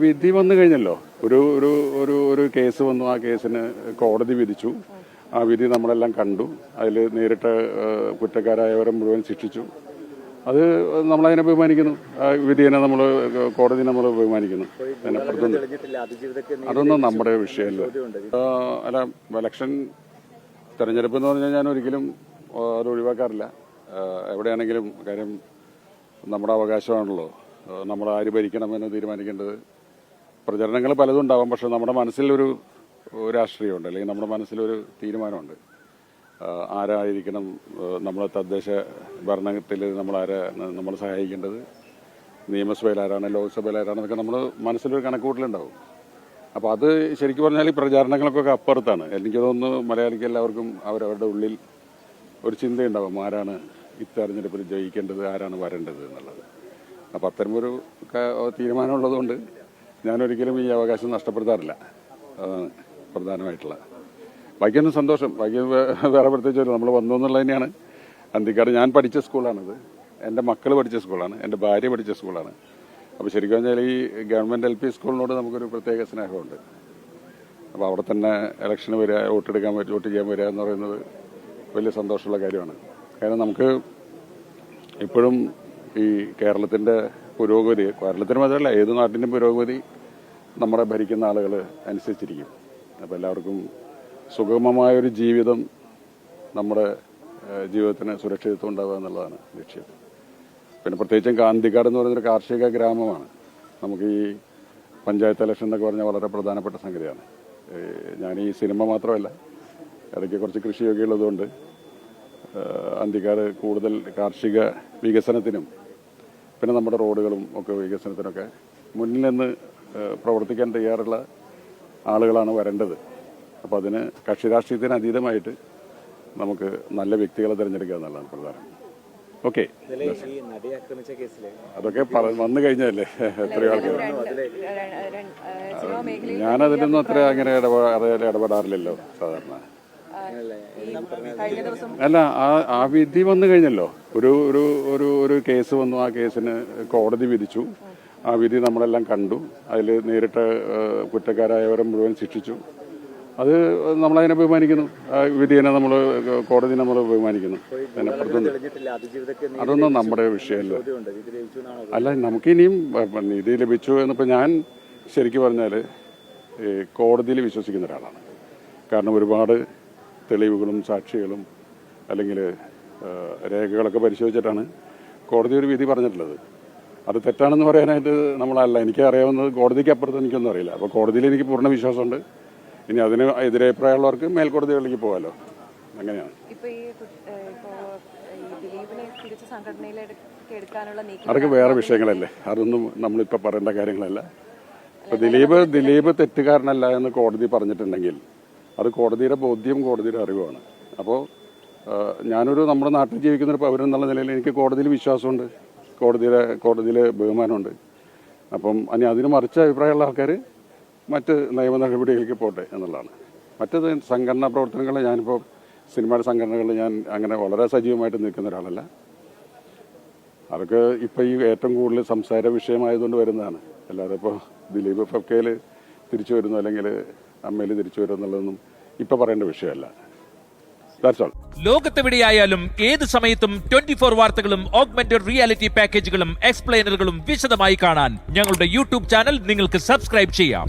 വിധി വന്നു കഴിഞ്ഞല്ലോ. ഒരു ഒരു ഒരു ഒരു കേസ് വന്നു. ആ കേസിന് കോടതി വിധിച്ചു. ആ വിധി നമ്മളെല്ലാം കണ്ടു. അതിൽ നേരിട്ട് കുറ്റക്കാരായവരെ മുഴുവൻ ശിക്ഷിച്ചു. അത് നമ്മളതിനെ ബഹുമാനിക്കുന്നു. ആ വിധിയെ നമ്മൾ കോടതി നമ്മൾ ബഹുമാനിക്കുന്നു. അതൊന്നും നമ്മുടെ വിഷയമല്ല. അല്ല, ഇലക്ഷൻ തെരഞ്ഞെടുപ്പ് എന്ന് പറഞ്ഞാൽ ഞാൻ ഒരിക്കലും അത് ഒഴിവാക്കാറില്ല. എവിടെയാണെങ്കിലും കാര്യം നമ്മുടെ അവകാശമാണല്ലോ. നമ്മൾ ആര് ഭരിക്കണമെന്ന് തീരുമാനിക്കേണ്ടത്. പ്രചരണങ്ങൾ പലതും ഉണ്ടാവാം. പക്ഷെ നമ്മുടെ മനസ്സിലൊരു രാഷ്ട്രീയമുണ്ട്, അല്ലെങ്കിൽ നമ്മുടെ മനസ്സിലൊരു തീരുമാനമുണ്ട്. ആരായിരിക്കണം നമ്മൾ തദ്ദേശ ഭരണത്തിൽ നമ്മൾ സഹായിക്കേണ്ടത്, നിയമസഭയിൽ ആരാണ്, ലോക്സഭയിൽ ആരാണെന്നൊക്കെ നമ്മൾ മനസ്സിലൊരു കണക്കുകൂട്ടലുണ്ടാവും. അപ്പോൾ അത് ശരിക്കും പറഞ്ഞാൽ ഈ പ്രചാരണങ്ങൾക്കൊക്കെ അപ്പുറത്താണ്. എനിക്ക് തോന്നുന്നു മലയാളിക്ക് എല്ലാവർക്കും അവരവരുടെ ഉള്ളിൽ ഒരു ചിന്തയുണ്ടാവും, ആരാണ് ഇത്തെരഞ്ഞെടുപ്പിൽ ജയിക്കേണ്ടത്, ആരാണ് വരേണ്ടത് എന്നുള്ളത്. അപ്പോൾ അത്തരമൊരു തീരുമാനമുള്ളതുകൊണ്ട് ഞാനൊരിക്കലും ഈ അവകാശം നഷ്ടപ്പെടുത്താറില്ല. അതാണ് പ്രധാനമായിട്ടുള്ള. ബാക്കിയൊന്നും സന്തോഷം. ബാക്കി വേറെ പ്രത്യേകിച്ച് നമ്മൾ വന്നു എന്നുള്ളത് തന്നെയാണ്. അന്തിക്കാട് ഞാൻ പഠിച്ച സ്കൂളാണിത്. എൻ്റെ മക്കൾ പഠിച്ച സ്കൂളാണ്, എൻ്റെ ഭാര്യ പഠിച്ച സ്കൂളാണ്. അപ്പോൾ ശരിക്കും പറഞ്ഞാൽ ഈ ഗവൺമെൻറ് LP സ്കൂളിനോട് നമുക്കൊരു പ്രത്യേക സ്നേഹമുണ്ട്. അപ്പോൾ അവിടെ തന്നെ ഇലക്ഷന് വരിക, വോട്ട് ചെയ്യാൻ വരിക എന്ന് പറയുന്നത് വലിയ സന്തോഷമുള്ള കാര്യമാണ്. കാരണം നമുക്ക് ഇപ്പോഴും ഈ കേരളത്തിൻ്റെ പുരോഗതി, കേരളത്തിന് മാത്രമല്ല ഏത് നാട്ടിൻ്റെയും പുരോഗതി നമ്മുടെ ഭരിക്കുന്ന ആളുകൾ അനുസരിച്ചിരിക്കും. അപ്പോൾ എല്ലാവർക്കും സുഗമമായൊരു ജീവിതം, നമ്മുടെ ജീവിതത്തിന് സുരക്ഷിതത്വം ഉണ്ടാവുക എന്നുള്ളതാണ് ലക്ഷ്യം. പിന്നെ പ്രത്യേകിച്ചും അന്തിക്കാട് എന്ന് പറയുന്നൊരു കാർഷിക ഗ്രാമമാണ്. നമുക്ക് ഈ പഞ്ചായത്ത് ഇലക്ഷൻ എന്നൊക്കെ പറഞ്ഞാൽ വളരെ പ്രധാനപ്പെട്ട സംഗതിയാണ്. ഞാൻ ഈ സിനിമ മാത്രമല്ല, ഇടയ്ക്ക് കുറച്ച് കൃഷിയൊക്കെ ഉള്ളതുകൊണ്ട് അന്തിക്കാട് കൂടുതൽ കാർഷിക വികസനത്തിനും പിന്നെ നമ്മുടെ റോഡുകളും ഒക്കെ വികസനത്തിനൊക്കെ മുന്നിൽ നിന്ന് പ്രവർത്തിക്കാൻ തയ്യാറുള്ള ആളുകളാണ് വരേണ്ടത്. അപ്പോൾ അതിന് കക്ഷി രാഷ്ട്രീയത്തിന് അതീതമായിട്ട് നമുക്ക് നല്ല വ്യക്തികളെ തിരഞ്ഞെടുക്കുക എന്നുള്ളതാണ് പ്രധാനം. ഓക്കെ, അതൊക്കെ വന്നു കഴിഞ്ഞല്ലേ എത്രയോ ആൾക്കാർ. ഞാനതിനൊന്നും അത്ര അങ്ങനെ ഇടപെടാറില്ലല്ലോ സാധാരണ. അല്ല, ആ വിധി വന്നു കഴിഞ്ഞല്ലോ. ഒരു ഒരു ഒരു ഒരു കേസ് വന്നു. ആ കേസിന് കോടതി വിധിച്ചു. ആ വിധി നമ്മളെല്ലാം കണ്ടു. അതിൽ നേരിട്ട് കുറ്റക്കാരായവരെ മുഴുവൻ ശിക്ഷിച്ചു. അത് നമ്മളതിനെ ബഹുമാനിക്കുന്നു. ആ വിധിയെ കോടതി നമ്മൾ ബഹുമാനിക്കുന്നു. അതൊന്നും നമ്മുടെ വിഷയമല്ല. അല്ല, നമുക്കിനിയും നീതി ലഭിച്ചു എന്നിപ്പോൾ ഞാൻ ശരിക്കും പറഞ്ഞാൽ കോടതിയിൽ വിശ്വസിക്കുന്ന ഒരാളാണ്. കാരണം ഒരുപാട് തെളിവുകളും സാക്ഷികളും അല്ലെങ്കിൽ രേഖകളൊക്കെ പരിശോധിച്ചിട്ടാണ് കോടതി ഒരു വിധി പറഞ്ഞിട്ടുള്ളത്. അത് തെറ്റാണെന്ന് പറയാനായിട്ട് നമ്മളല്ല. എനിക്ക് അറിയാവുന്നത് കോടതിക്ക് അപ്പുറത്ത് എനിക്കൊന്നും അറിയില്ല. അപ്പോൾ കോടതിയിൽ എനിക്ക് പൂർണ്ണ വിശ്വാസമുണ്ട്. ഇനി അതിന് എതിരഭിപ്രായമുള്ളവർക്ക് മേൽക്കോടതികളിലേക്ക് പോകാമല്ലോ. അങ്ങനെയാണ്. അതൊക്കെ വേറെ വിഷയങ്ങളല്ലേ. അതൊന്നും നമ്മളിപ്പോൾ പറയേണ്ട കാര്യങ്ങളല്ല. ഇപ്പോൾ ദിലീപ് തെറ്റുകാരനല്ല എന്ന് കോടതി പറഞ്ഞിട്ടുണ്ടെങ്കിൽ അത് കോടതിയുടെ ബോധ്യം, കോടതിയുടെ അറിവാണ്. അപ്പോൾ നമ്മുടെ നാട്ടിൽ ജീവിക്കുന്നൊരു പൗരൻ എന്നുള്ള നിലയിൽ എനിക്ക് കോടതിയിൽ വിശ്വാസമുണ്ട്, കോടതിയിൽ ബഹുമാനമുണ്ട്. അപ്പം ഇനി അതിന് മറിച്ച അഭിപ്രായമുള്ള ആൾക്കാർ മറ്റ് നിയമ നടപടികളിലേക്ക് പോട്ടെ എന്നുള്ളതാണ്. മറ്റത് സംഘടനാ പ്രവർത്തനങ്ങൾ, ഞാനിപ്പോൾ സിനിമയുടെ സംഘടനകളിൽ ഞാൻ അങ്ങനെ വളരെ സജീവമായിട്ട് നിൽക്കുന്ന ഒരാളല്ല. അതൊക്കെ ഇപ്പോൾ ഈ ഏറ്റവും കൂടുതൽ സംസാര വിഷയമായതുകൊണ്ട് വരുന്നതാണ്. അല്ലാതെ ഇപ്പോൾ ദിലീപ് ഫെഫ്കയിൽ തിരിച്ചു വരുന്നു അല്ലെങ്കിൽ അമ്മയിൽ തിരിച്ചു വരും എന്നുള്ളതൊന്നും ഇപ്പം പറയേണ്ട വിഷയമല്ല. ലോകത്തെവിടെയായാലും ഏത് സമയത്തും 24 വാർത്തകളും ഓഗ്മെന്റഡ് റിയാലിറ്റി പാക്കേജുകളും എക്സ്പ്ലെയിനറുകളും വിശദമായി കാണാൻ ഞങ്ങളുടെ YouTube ചാനൽ നിങ്ങൾക്ക് സബ്സ്ക്രൈബ് ചെയ്യാം.